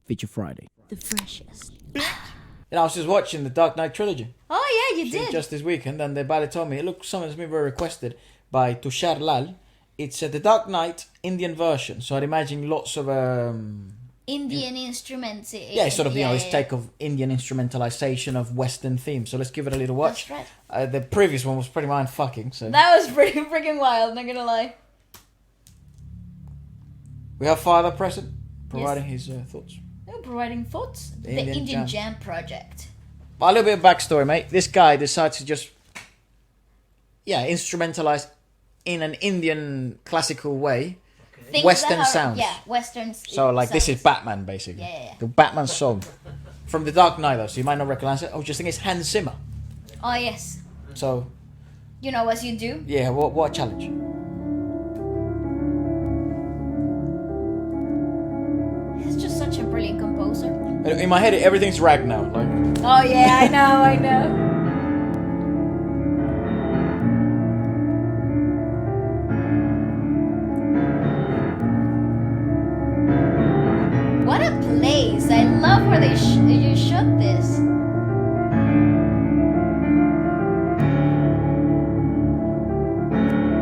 Feature Friday. The freshest. I was just watching the Dark Knight trilogy. Oh yeah, you did. Just this weekend, and the ballet told me, look, something's been very requested by Tushar Lall. It's the Dark Knight Indian version, so I'd imagine lots of Indian instruments. Yeah, sort of this take of Indian instrumentalization of Western themes. So let's give it a little watch. That's right. The previous one was pretty mind fucking. So that was pretty freaking wild. Not gonna lie. We have Father present, providing his thoughts. Oh, providing thoughts. The Indian Jam Project. A little bit of backstory, mate. This guy decides to just instrumentalize in an Indian classical way. Western sounds. Yeah, Western So, like, sounds. this is Batman, basically. Yeah. The Batman song. From The Dark Knight, though, so you might not recognize it. I was just thinking it's Hans Zimmer. Oh, yes. So... You know, as you do. Yeah, what a challenge. He's just such a brilliant composer. In my head, everything's ragged now. Like... Oh, yeah, I know. What a place! I love where you shot this.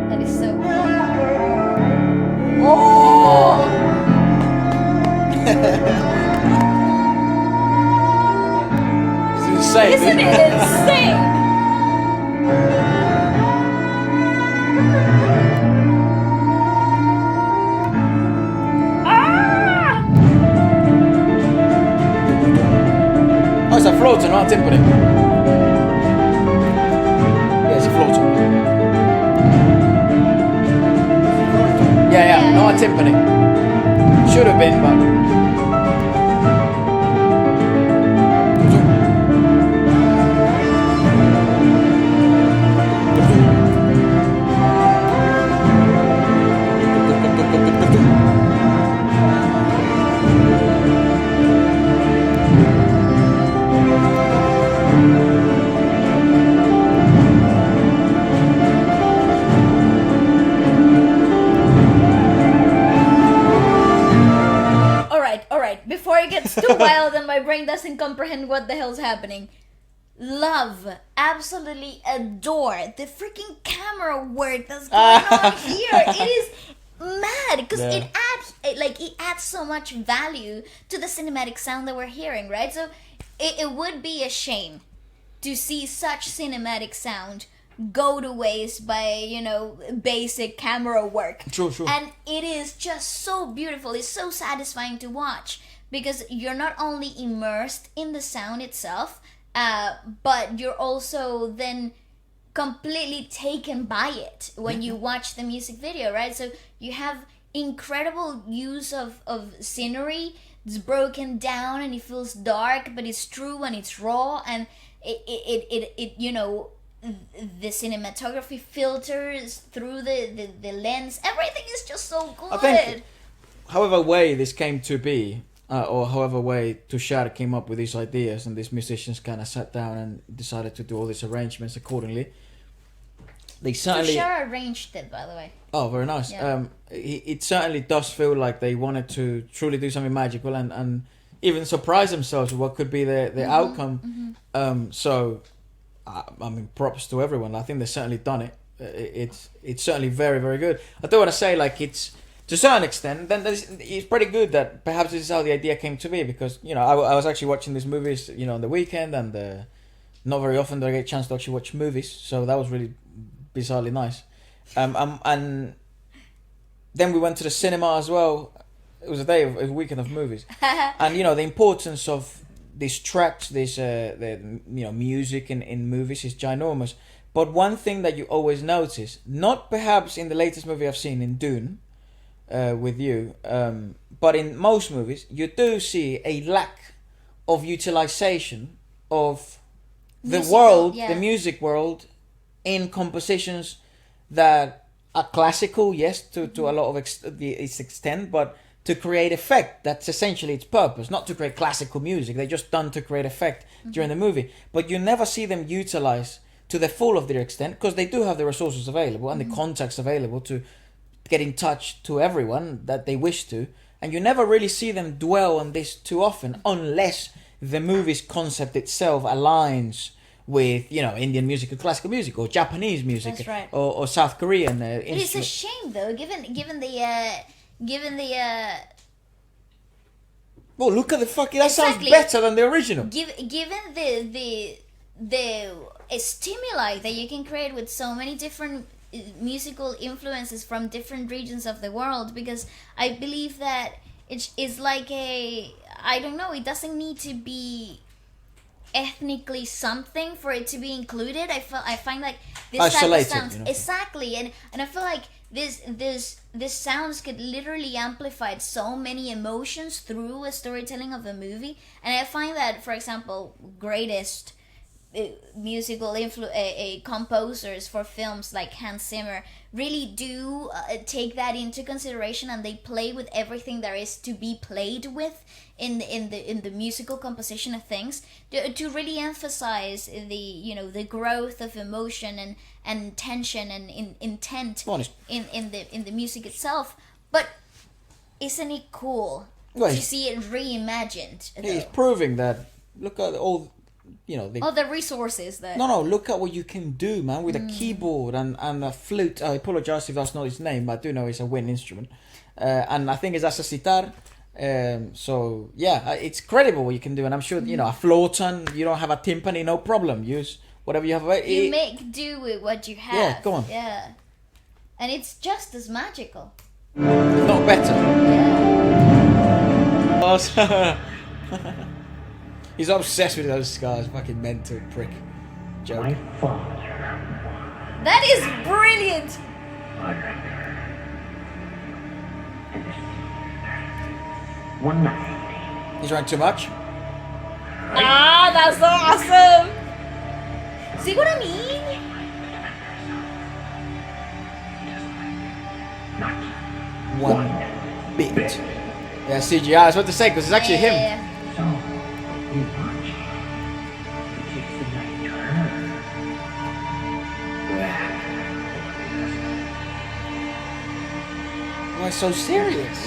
That is so cool. Oh! It's insane. Isn't it insane? Oh, it's a floater, not a timpani. Yeah, it's a floater. Yeah, not a timpani. Should have been, but... Before it gets too wild and my brain doesn't comprehend what the hell's happening. Love, absolutely adore the freaking camera work that's going on here. It is mad because it adds so much value to the cinematic sound that we're hearing, right? So it would be a shame to see such cinematic sound go to waste by, basic camera work. Sure. And it is just so beautiful. It's so satisfying to watch because you're not only immersed in the sound itself, but you're also then completely taken by it when you watch the music video, right? So you have incredible use of scenery. It's broken down and it feels dark, but it's true and it's raw, and it the cinematography filters through the lens. Everything is just so good. I think, however way this came to be, or however way Tushar came up with these ideas, and these musicians kind of sat down and decided to do all these arrangements accordingly. They certainly... Tushar arranged it, by the way. Oh, very nice. Yeah. It certainly does feel like they wanted to truly do something magical and even surprise themselves with what could be the outcome. So, I mean, props to everyone. I think they've certainly done it. It's certainly very, very good. I do want to say, like, it's to a certain extent, then it's pretty good that perhaps this is how the idea came to be, because, I was actually watching these movies, on the weekend, and not very often do I get a chance to actually watch movies, so that was really bizarrely nice. And then we went to the cinema as well. It was a weekend of movies. And, the importance of these tracks, music in movies is ginormous. But one thing that you always notice, not perhaps in the latest movie I've seen, in Dune, with you, but in most movies, you do see a lack of utilization of the music world, in compositions that are classical, yes, to a lot of its extent, but to create effect. That's essentially its purpose, not to create classical music. They're just done to create effect during the movie. But you never see them utilize to the full of their extent, because they do have the resources available and the contacts available to get in touch to everyone that they wish to. and you never really see them dwell on this too often, unless the movie's concept itself aligns with, you know, Indian music or classical music or Japanese music. That's right. Or South Korean It is a instrument. shame though, given the Well, look at the fucking. That Exactly. sounds better than the original. given the stimuli that you can create with so many different musical influences from different regions of the world, because I believe that it is like I don't know, it doesn't need to be ethnically something for it to be included. I find like this Isolated, type of sounds, you know? exactly, and I feel like this sounds could literally amplify so many emotions through a storytelling of a movie. And I find that, for example, greatest musical composers for films like Hans Zimmer really do take that into consideration, and they play with everything there is to be played with in the musical composition of things to really emphasize the growth of emotion and tension and intent in the music itself. But isn't it cool to see it reimagined? He's proving that. Look at all. You know, all the resources that... No, look at what you can do, man, with a keyboard and a flute. I apologize if that's not his name, but I do know it's a wind instrument. And I think it's a sitar. So, yeah, it's credible what you can do. And I'm sure, you know, a flautan, you don't have a timpani, no problem. Use whatever you have. You make do with what you have. Yeah, go on. Yeah. And it's just as magical. If not better. Yeah. He's obsessed with those scars. Fucking mental prick. Joke. My father. That is brilliant. One night. He drank too much? Ah, that's so awesome. See what I mean? One bit. Yeah, CGI. I was about to say, because it's actually him. Yeah. So, we watch. He takes the night to her. Why so serious?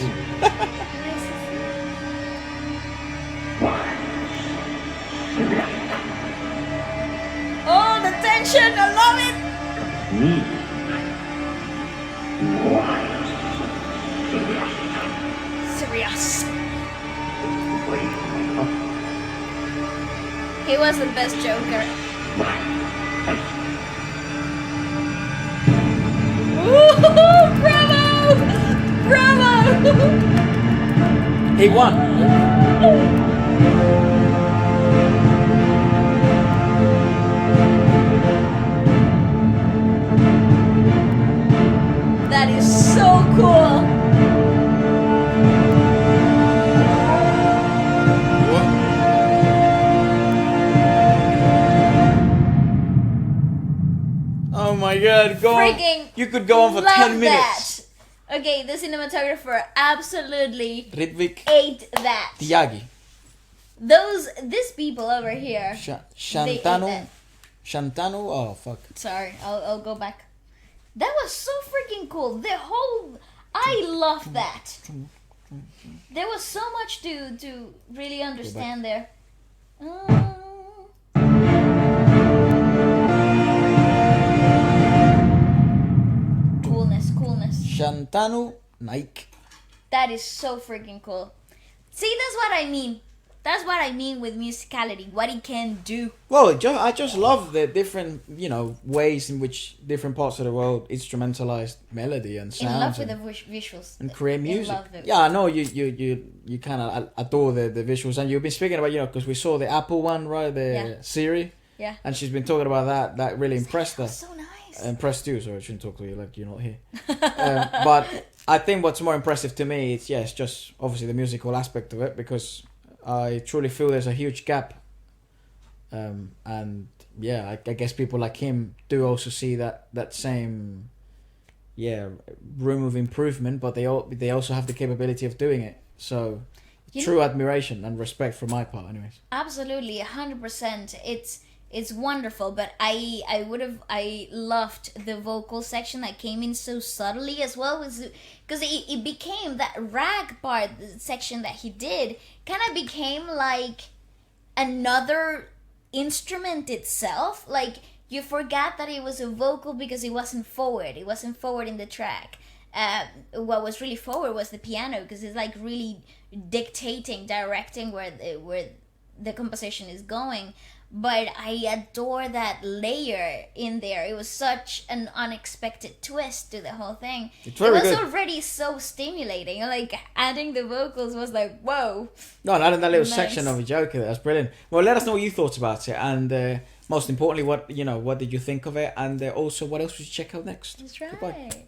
Oh, the tension! I love it. Me. Serious. He was the best Joker. Woo-hoo-hoo! Bravo! Bravo! He won. That is so cool. Oh my god, go Freaking on. You could go on for love 10 minutes. That. Okay, the cinematographer absolutely Ritvik ate that. Tyagi. These people over here. They ate Shantanu. that. Shantanu? Oh, fuck. Sorry, I'll go back. That was so freaking cool. I love that. There was so much to really understand there. Coolness. Shantanu Naik. That is so freaking cool. See, that's what I mean. That's what I mean with musicality. What it can do. Well, I just love the different, ways in which different parts of the world instrumentalize melody and sounds. In love with the visuals. And create music. In love with Yeah, I know you kind of adore the visuals, and you've been speaking about, because we saw the Apple one, right? The Siri. Yeah. And she's been talking about that. That really impressed her. So nice. Impressed you, so I shouldn't talk to you like you're not here. But I think what's more impressive to me is, it's just obviously the musical aspect of it, because I truly feel there's a huge gap. And I guess people like him do also see that same room of improvement, but they also have the capability of doing it. So true admiration and respect from my part, anyways. Absolutely, 100%. It's wonderful, but I loved the vocal section that came in so subtly as well, because it became that rag part section that he did kind of became like another instrument itself. Like you forgot that it was a vocal because it wasn't forward. It wasn't forward in the track. What was really forward was the piano, because it's like really dictating, directing where the composition is going. But I adore that layer in there. It was such an unexpected twist to the whole thing. It's very it was good. already so stimulating. Like adding the vocals was like, whoa. No, and adding that little Nice. section of a Joker, that's brilliant. Well, let us know what you thought about it, and most importantly, what did you think of it, and also what else would you check out next? That's Goodbye. right.